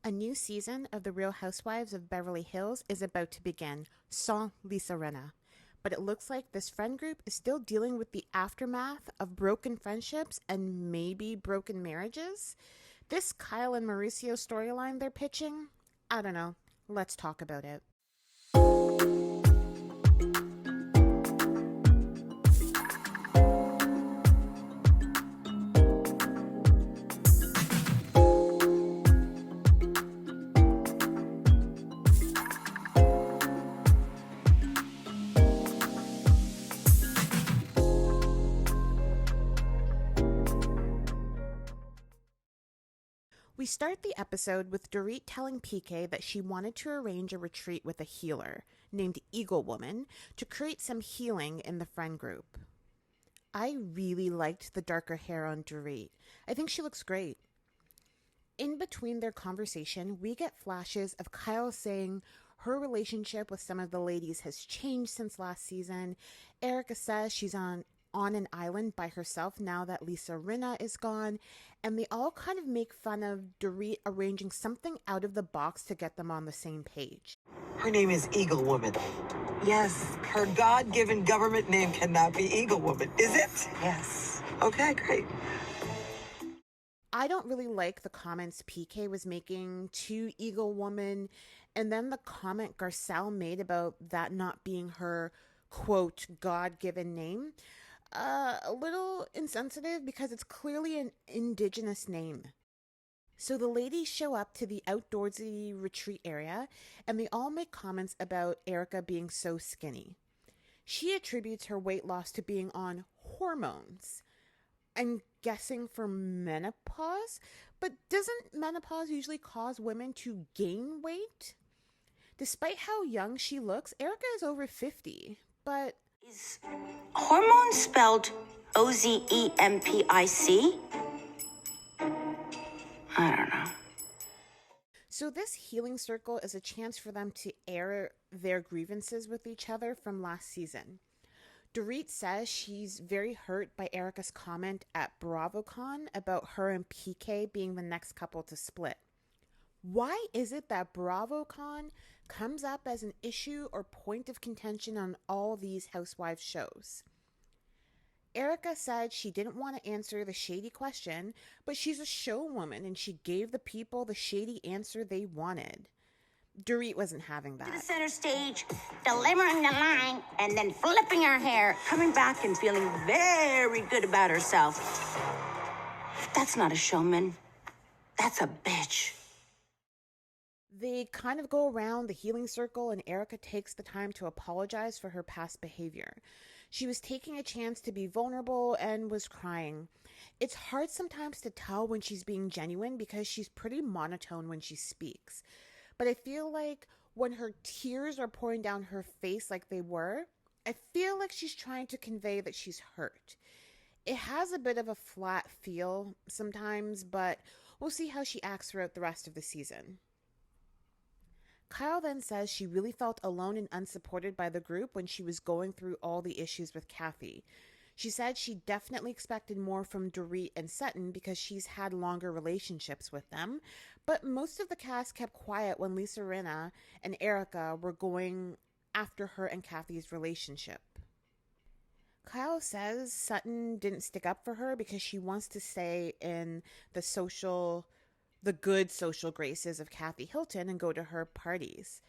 A new season of The Real Housewives of Beverly Hills is about to begin, sans Lisa Rinna. But it looks like this friend group is still dealing with the aftermath of broken friendships and maybe broken marriages. This Kyle and Mauricio storyline they're pitching, I don't know. Let's talk about it. We start the episode with Dorit telling PK that she wanted to arrange a retreat with a healer named Eaglewoman to create some healing in the friend group. I really liked the darker hair on Dorit. I think she looks great. In between their conversation, we get flashes of Kyle saying her relationship with some of the ladies has changed since last season. Erika says she's on an island by herself now that Lisa Rinna is gone, and they all kind of make fun of Dorit arranging something out of the box to get them on the same page. Her name is Eaglewoman. Yes. Her God-given government name cannot be Eaglewoman, is it? Yes. Okay, great. I don't really like the comments PK was making to Eaglewoman, and then the comment Garcelle made about that not being her, quote, God-given name. A little insensitive because it's clearly an indigenous name. So the ladies show up to the outdoorsy retreat area and they all make comments about Erika being so skinny. She attributes her weight loss to being on hormones. I'm guessing for menopause, but doesn't menopause usually cause women to gain weight? Despite how young she looks, Erika is over 50, but is hormone spelled OZEMPIC? I don't know. So this healing circle is a chance for them to air their grievances with each other from last season. Dorit says she's very hurt by Erika's comment at BravoCon about her and PK being the next couple to split. Why is it that BravoCon comes up as an issue or point of contention on all these Housewives shows? Erika said she didn't want to answer the shady question, but she's a showwoman and she gave the people the shady answer they wanted. Dorit wasn't having that. To the center stage, delivering the line, and then flipping her hair, coming back and feeling very good about herself. That's not a showman. That's a bitch. They kind of go around the healing circle and Erika takes the time to apologize for her past behavior. She was taking a chance to be vulnerable and was crying. It's hard sometimes to tell when she's being genuine because she's pretty monotone when she speaks. But I feel like when her tears are pouring down her face like they were, I feel like she's trying to convey that she's hurt. It has a bit of a flat feel sometimes, but we'll see how she acts throughout the rest of the season. Kyle then says she really felt alone and unsupported by the group when she was going through all the issues with Kathy. She said she definitely expected more from Dorit and Sutton because she's had longer relationships with them, but most of the cast kept quiet when Lisa Rinna and Erika were going after her and Kathy's relationship. Kyle says Sutton didn't stick up for her because she wants to stay in the good social graces of Kathy Hilton and go to her parties.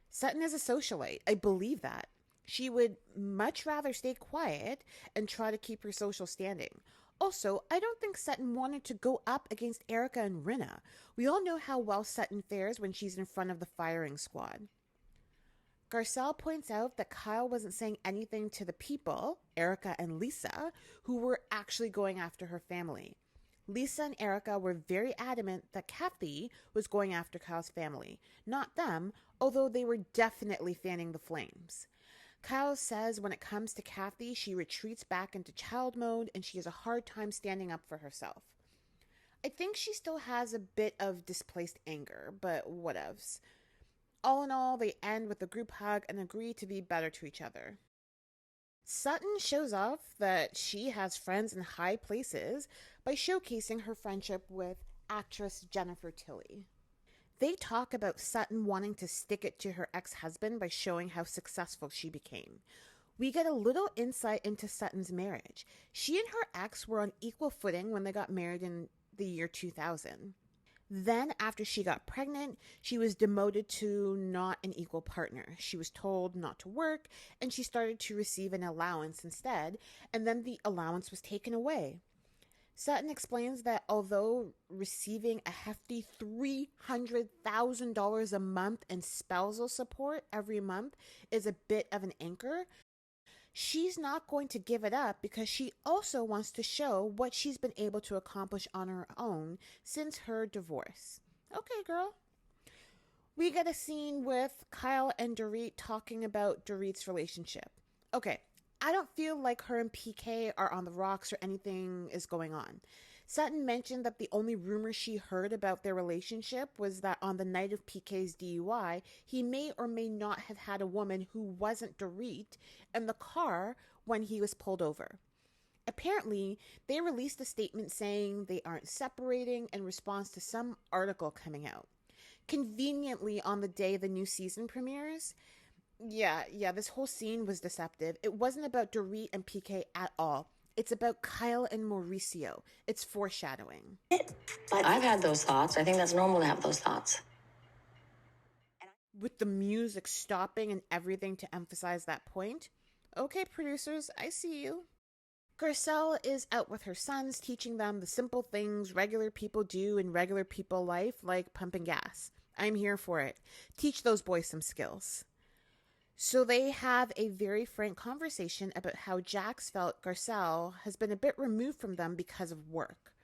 Sutton is a socialite. I believe that. She would much rather stay quiet and try to keep her social standing. Also, I don't think Sutton wanted to go up against Erika and Rinna. We all know how well Sutton fares when she's in front of the firing squad. Garcelle points out that Kyle wasn't saying anything to the people, Erika and Lisa, who were actually going after her family. Lisa and Erika were very adamant that Kathy was going after Kyle's family, not them, although they were definitely fanning the flames. Kyle says when it comes to Kathy, she retreats back into child mode and she has a hard time standing up for herself. I think she still has a bit of displaced anger, but whatevs. All in all, they end with a group hug and agree to be better to each other. Sutton shows off that she has friends in high places by showcasing her friendship with actress Jennifer Tilly. They talk about Sutton wanting to stick it to her ex-husband by showing how successful she became. We get a little insight into Sutton's marriage. She and her ex were on equal footing when they got married in the year 2000. Then, after she got pregnant, she was demoted to not an equal partner. She was told not to work, and she started to receive an allowance instead, and then the allowance was taken away. Sutton explains that although receiving a hefty $300,000 a month in spousal support every month is a bit of an anchor, she's not going to give it up because she also wants to show what she's been able to accomplish on her own since her divorce. Okay, girl. We get a scene with Kyle and Dorit talking about Dorit's relationship. Okay, I don't feel like her and PK are on the rocks or anything is going on. Sutton mentioned that the only rumor she heard about their relationship was that on the night of PK's DUI, he may or may not have had a woman who wasn't Dorit in the car when he was pulled over. Apparently, they released a statement saying they aren't separating in response to some article coming out. Conveniently on the day the new season premieres. Yeah, this whole scene was deceptive. It wasn't about Dorit and PK at all. It's about Kyle and Mauricio. It's foreshadowing. I've had those thoughts. I think that's normal to have those thoughts. With the music stopping and everything to emphasize that point. Okay, producers, I see you. Garcelle is out with her sons, teaching them the simple things regular people do in regular people life, like pumping gas. I'm here for it. Teach those boys some skills. So they have a very frank conversation about how Jax felt Garcelle has been a bit removed from them because of work.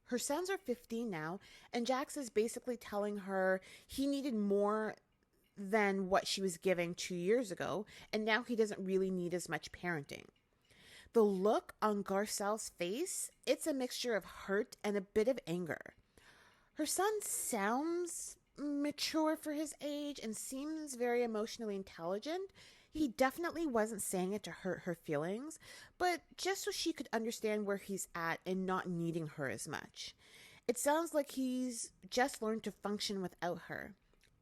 Her sons are 15 now, and Jax is basically telling her he needed more than what she was giving 2 years ago, and now he doesn't really need as much parenting. The look on Garcelle's face, it's a mixture of hurt and a bit of anger. Her son sounds mature for his age and seems very emotionally intelligent. He definitely wasn't saying it to hurt her feelings, but just so she could understand where he's at and not needing her as much. It sounds like he's just learned to function without her.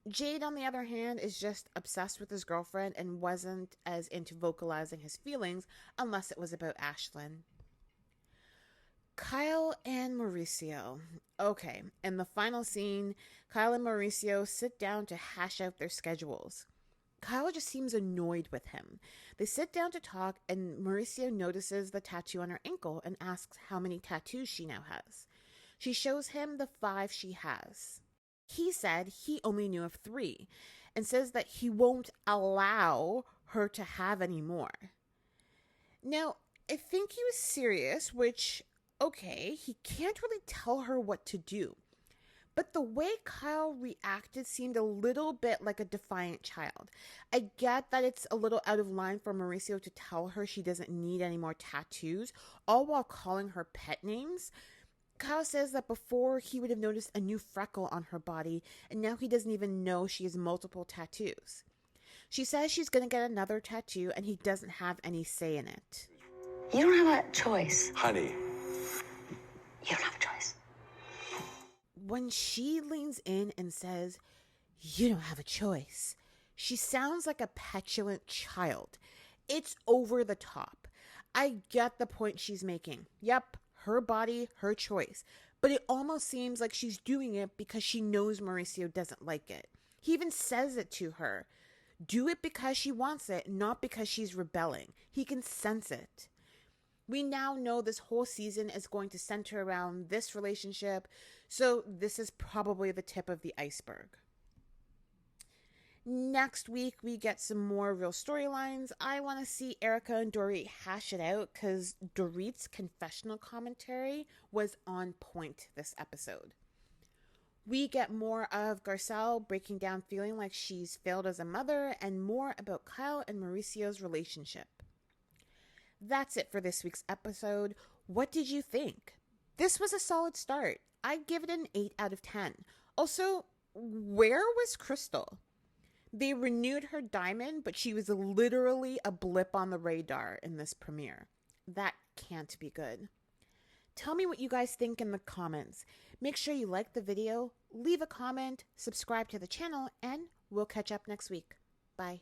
Jade, on the other hand, is just obsessed with his girlfriend and wasn't as into vocalizing his feelings unless it was about Ashlyn. Kyle and Mauricio. Okay, in the final scene, Kyle and Mauricio sit down to hash out their schedules. Kyle just seems annoyed with him. They sit down to talk, and Mauricio notices the tattoo on her ankle and asks how many tattoos she now has. She shows him the 5 she has. He said he only knew of 3 and says that he won't allow her to have any more. Now, I think he was serious, which, okay, he can't really tell her what to do. But the way Kyle reacted seemed a little bit like a defiant child. I get that it's a little out of line for Mauricio to tell her she doesn't need any more tattoos, all while calling her pet names. Kyle says that before he would have noticed a new freckle on her body, and now he doesn't even know she has multiple tattoos. She says she's going to get another tattoo, and he doesn't have any say in it. You don't have a choice. Honey. You don't have a choice. When she leans in and says, "You don't have a choice," she sounds like a petulant child. It's over the top. I get the point she's making. Yep, her body, her choice. But it almost seems like she's doing it because she knows Mauricio doesn't like it. He even says it to her. Do it because she wants it, not because she's rebelling. He can sense it. We now know this whole season is going to center around this relationship, so this is probably the tip of the iceberg. Next week, we get some more real storylines. I want to see Erika and Dorit hash it out because Dorit's confessional commentary was on point this episode. We get more of Garcelle breaking down feeling like she's failed as a mother and more about Kyle and Mauricio's relationship. That's it for this week's episode. What did you think? This was a solid start. I'd give it an 8 out of 10. Also, where was Crystal? They renewed her diamond, but she was literally a blip on the radar in this premiere. That can't be good. Tell me what you guys think in the comments. Make sure you like the video, leave a comment, subscribe to the channel, and we'll catch up next week. Bye.